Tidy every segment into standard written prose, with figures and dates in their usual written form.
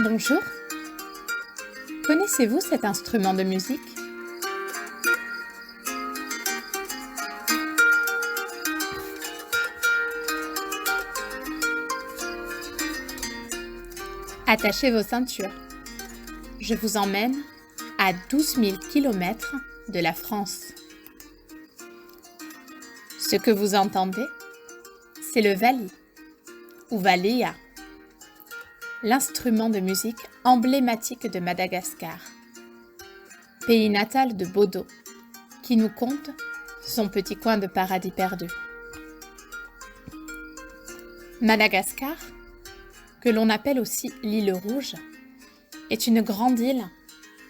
Bonjour, connaissez-vous cet instrument de musique? Attachez vos ceintures. Je vous emmène à 12 000 km de la France. Ce que vous entendez, c'est le vali ou valia, l'instrument de musique emblématique de Madagascar, pays natal de Bodo, qui nous conte son petit coin de paradis perdu. Madagascar, que l'on appelle aussi l'île Rouge, est une grande île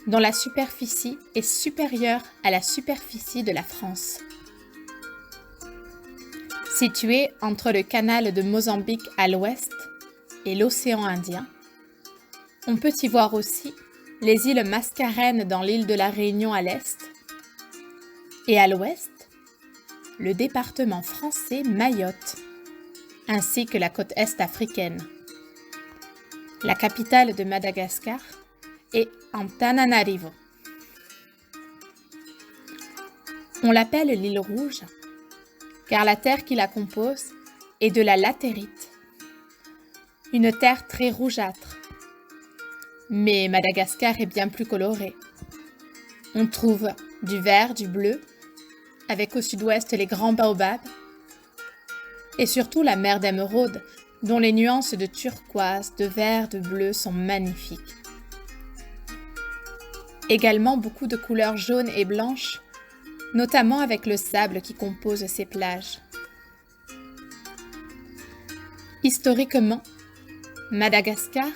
dont la superficie est supérieure à la superficie de la France. Située entre le canal de Mozambique à l'ouest et l'océan Indien, on peut y voir aussi les îles Mascareines dans l'île de la Réunion à l'est et à l'ouest, le département français Mayotte, ainsi que la côte est africaine. La capitale de Madagascar est Antananarivo. On l'appelle l'île Rouge car la terre qui la compose est de la latérite, une terre très rougeâtre. Mais Madagascar est bien plus colorée. On trouve du vert, du bleu, avec au sud-ouest les grands baobabs, et surtout la mer d'émeraude, dont les nuances de turquoise, de vert, de bleu sont magnifiques. Également beaucoup de couleurs jaunes et blanches, notamment avec le sable qui compose ces plages. Historiquement, Madagascar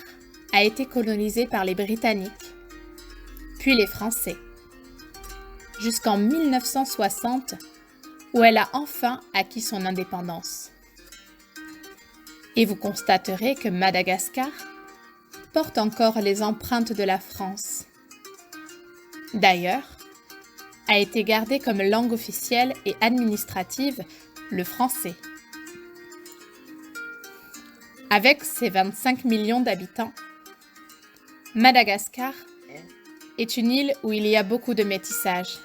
a été colonisée par les Britanniques, puis les Français, jusqu'en 1960, où elle a enfin acquis son indépendance. Et vous constaterez que Madagascar porte encore les empreintes de la France. D'ailleurs, a été gardé comme langue officielle et administrative le français. Avec ses 25 millions d'habitants, Madagascar est une île où il y a beaucoup de métissage.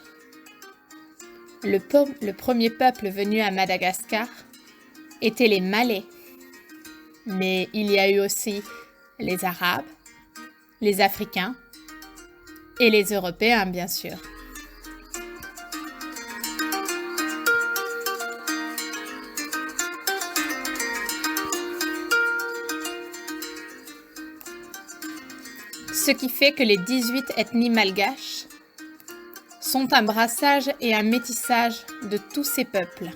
Le premier peuple venu à Madagascar était les Malais, mais il y a eu aussi les Arabes, les Africains et les Européens, bien sûr. Ce qui fait que les 18 ethnies malgaches sont un brassage et un métissage de tous ces peuples.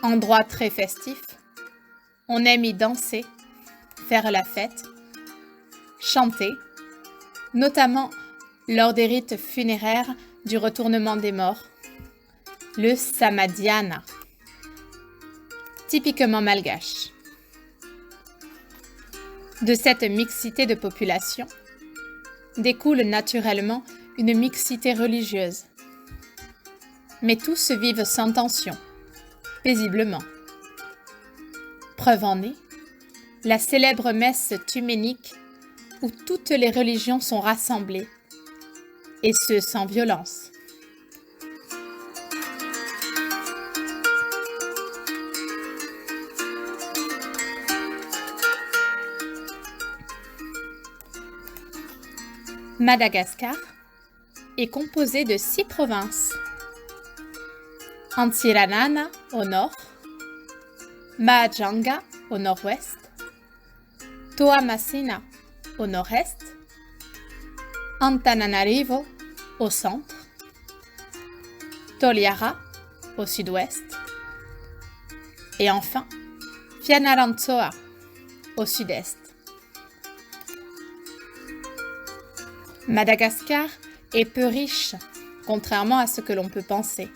Endroit très festif, on aime y danser, faire la fête, chanter, notamment lors des rites funéraires du retournement des morts, le Samadhiana, typiquement malgache. De cette mixité de population découle naturellement une mixité religieuse. Mais tous vivent sans tension, paisiblement. Preuve en est, la célèbre messe tuménique où toutes les religions sont rassemblées, et ce sans violence. Madagascar est composé de 6 provinces. Antsiranana au nord, Mahajanga au nord-ouest, Toamasina au nord-est, Antananarivo au centre, Toliara au sud-ouest et enfin Fianarantsoa au sud-est. Madagascar est peu riche, contrairement à ce que l'on peut penser.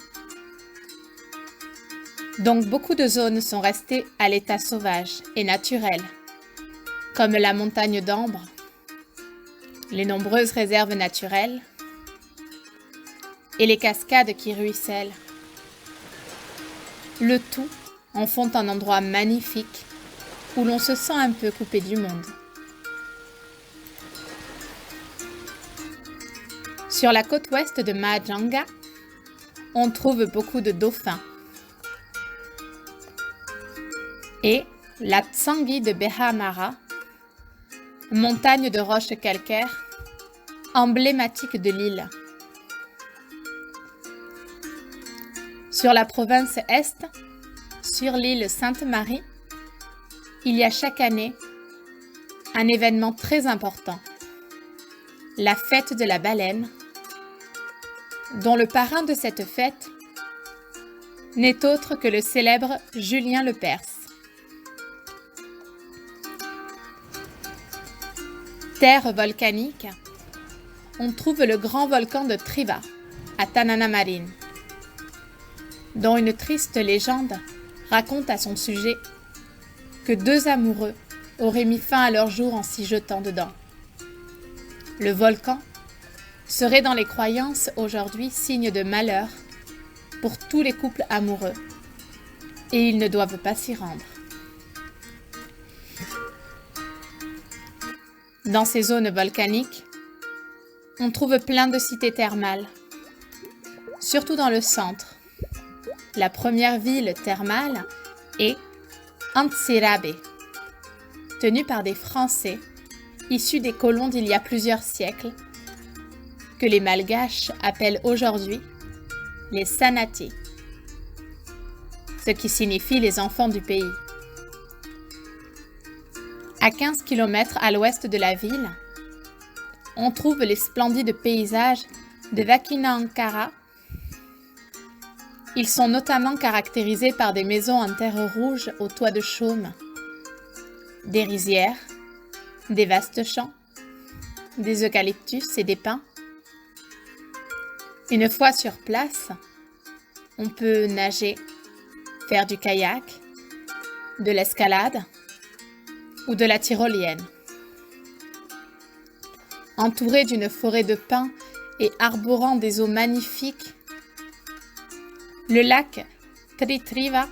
Donc beaucoup de zones sont restées à l'état sauvage et naturel, comme la montagne d'Ambre, les nombreuses réserves naturelles et les cascades qui ruissellent. Le tout en font un endroit magnifique où l'on se sent un peu coupé du monde. Sur la côte ouest de Mahajanga, on trouve beaucoup de dauphins. Et la Tsangi de Behamara, montagne de roches calcaires, emblématique de l'île. Sur la province Est, sur l'île Sainte-Marie, il y a chaque année un événement très important, la fête de la baleine, dont le parrain de cette fête n'est autre que le célèbre Julien Lepers. Terre volcanique, on trouve le grand volcan de Triva, à Tananamarin, dont une triste légende raconte à son sujet que deux amoureux auraient mis fin à leur jour en s'y jetant dedans. Le volcan serait dans les croyances aujourd'hui signe de malheur pour tous les couples amoureux, et ils ne doivent pas s'y rendre. Dans ces zones volcaniques, on trouve plein de cités thermales, surtout dans le centre. La première ville thermale est Antsirabe, tenue par des Français issus des colons d'il y a plusieurs siècles, que les Malgaches appellent aujourd'hui les Sanati, ce qui signifie les enfants du pays. À 15 km à l'ouest de la ville, on trouve les splendides paysages de Vakinankara. Ils sont notamment caractérisés par des maisons en terre rouge au toit de chaume, des rizières, des vastes champs, des eucalyptus et des pins. Une fois sur place, on peut nager, faire du kayak, de l'escalade ou de la tyrolienne. Entouré d'une forêt de pins et arborant des eaux magnifiques, le lac Tritriva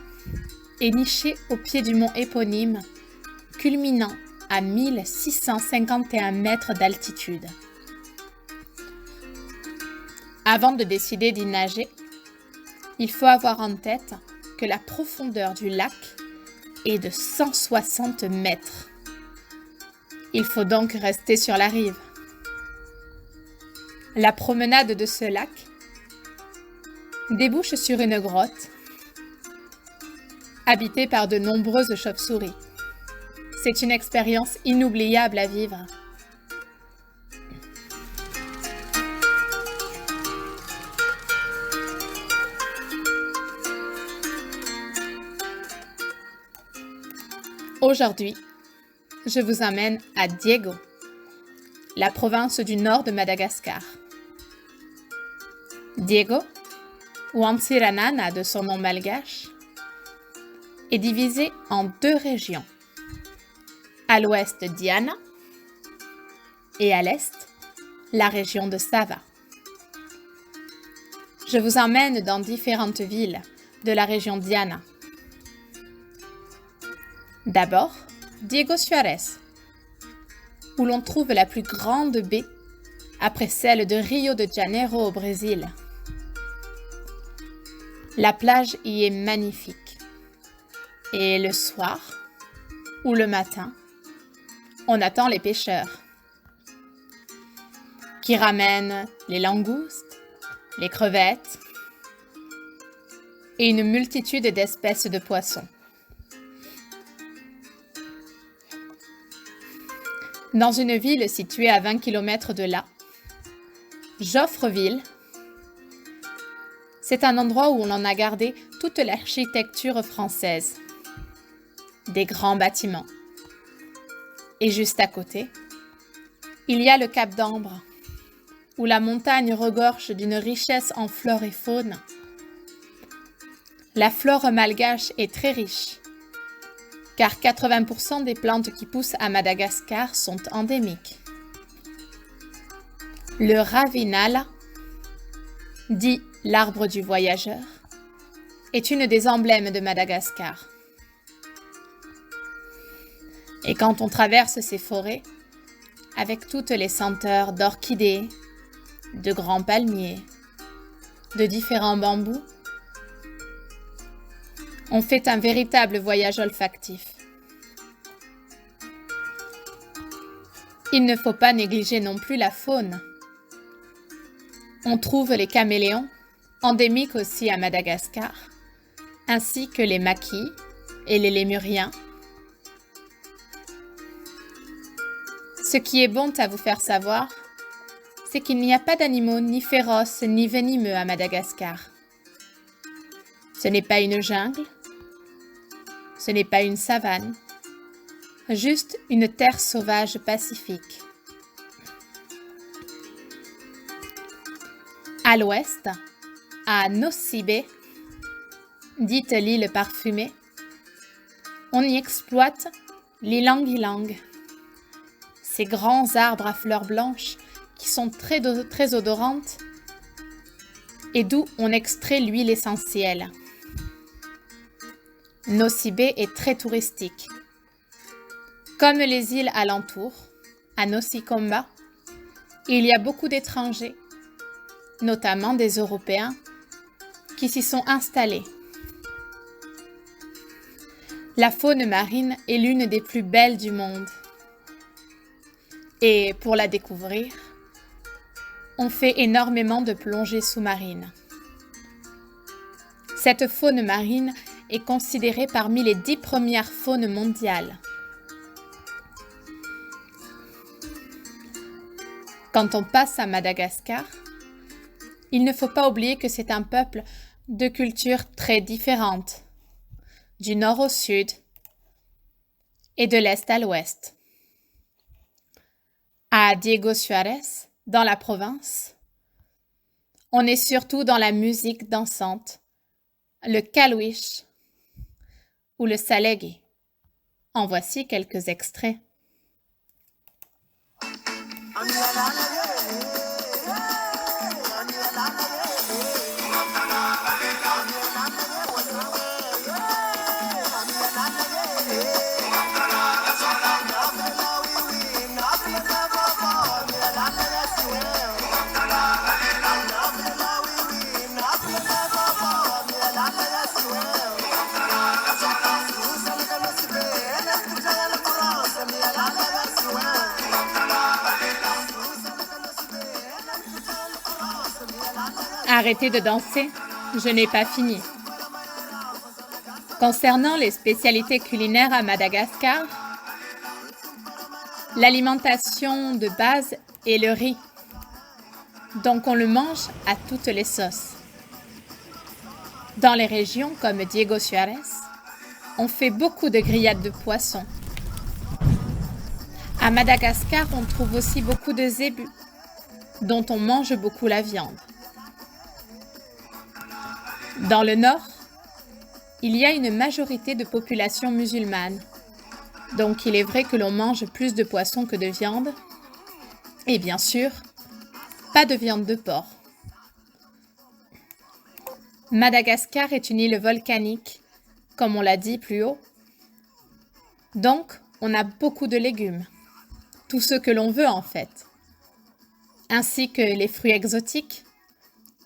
est niché au pied du mont éponyme, culminant à 1651 mètres d'altitude. Avant de décider d'y nager, il faut avoir en tête que la profondeur du lac est de 160 mètres. Il faut donc rester sur la rive. La promenade de ce lac débouche sur une grotte habitée par de nombreuses chauves-souris. C'est une expérience inoubliable à vivre. Aujourd'hui, je vous emmène à Diego, la province du nord de Madagascar. Diego, ou Antsiranana de son nom malgache, est divisé en deux régions. À l'ouest, Diana, et à l'est, la région de Sava. Je vous emmène dans différentes villes de la région Diana. D'abord, Diego Suarez, où l'on trouve la plus grande baie après celle de Rio de Janeiro au Brésil. La plage y est magnifique. Et le soir ou le matin, on attend les pêcheurs qui ramènent les langoustes, les crevettes et une multitude d'espèces de poissons. Dans une ville située à 20 km de là, Joffreville, c'est un endroit où on en a gardé toute l'architecture française, des grands bâtiments. Et juste à côté, il y a le Cap d'Ambre, où la montagne regorge d'une richesse en flore et faune. La flore malgache est très riche, car 80% des plantes qui poussent à Madagascar sont endémiques. Le Ravinala, dit l'arbre du voyageur, est une des emblèmes de Madagascar. Et quand on traverse ces forêts, avec toutes les senteurs d'orchidées, de grands palmiers, de différents bambous. On fait un véritable voyage olfactif. Il ne faut pas négliger non plus la faune. On trouve les caméléons, endémiques aussi à Madagascar, ainsi que les maquis et les lémuriens. Ce qui est bon à vous faire savoir, c'est qu'il n'y a pas d'animaux ni féroces ni venimeux à Madagascar. Ce n'est pas une jungle, ce n'est pas une savane, juste une terre sauvage pacifique. À l'ouest, à Nosy Be, dite l'île parfumée, on y exploite l'ilang-ilang, ces grands arbres à fleurs blanches qui sont très odorantes et d'où on extrait l'huile essentielle. Nosy Be est très touristique. Comme les îles alentours, à Nosy Komba, il y a beaucoup d'étrangers, notamment des Européens, qui s'y sont installés. La faune marine est l'une des plus belles du monde. Et pour la découvrir, on fait énormément de plongées sous-marines. Cette faune marine est considérée parmi les 10 premières faunes mondiales. Quand on passe à Madagascar, il ne faut pas oublier que c'est un peuple de cultures très différentes, du nord au sud et de l'est à l'ouest. À Diego Suarez, dans la province, on est surtout dans la musique dansante, le calouiche ou le salégui. En voici quelques extraits. Arrêtez de danser, je n'ai pas fini. Concernant les spécialités culinaires à Madagascar, l'alimentation de base est le riz, donc on le mange à toutes les sauces. Dans les régions comme Diego Suarez, on fait beaucoup de grillades de poissons. À Madagascar, on trouve aussi beaucoup de zébus, dont on mange beaucoup la viande. Dans le nord, il y a une majorité de population musulmane, donc il est vrai que l'on mange plus de poissons que de viande, et bien sûr, pas de viande de porc. Madagascar est une île volcanique, comme on l'a dit plus haut, donc on a beaucoup de légumes, tout ce que l'on veut en fait, ainsi que les fruits exotiques,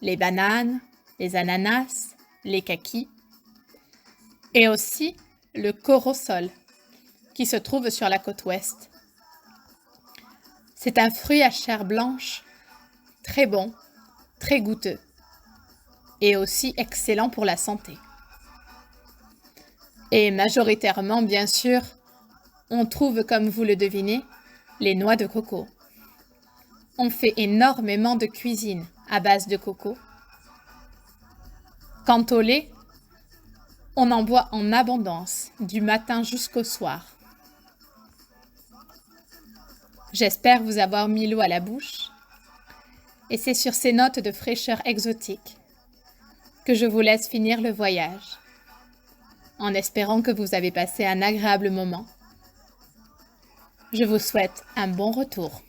les bananes, les ananas, les kakis, et aussi le corosol, qui se trouve sur la côte ouest. C'est un fruit à chair blanche, très bon, très goûteux, et aussi excellent pour la santé. Et majoritairement, bien sûr, on trouve, comme vous le devinez, les noix de coco. On fait énormément de cuisine à base de coco. Quant au lait, on en boit en abondance, du matin jusqu'au soir. J'espère vous avoir mis l'eau à la bouche. Et c'est sur ces notes de fraîcheur exotique que je vous laisse finir le voyage, en espérant que vous avez passé un agréable moment. Je vous souhaite un bon retour.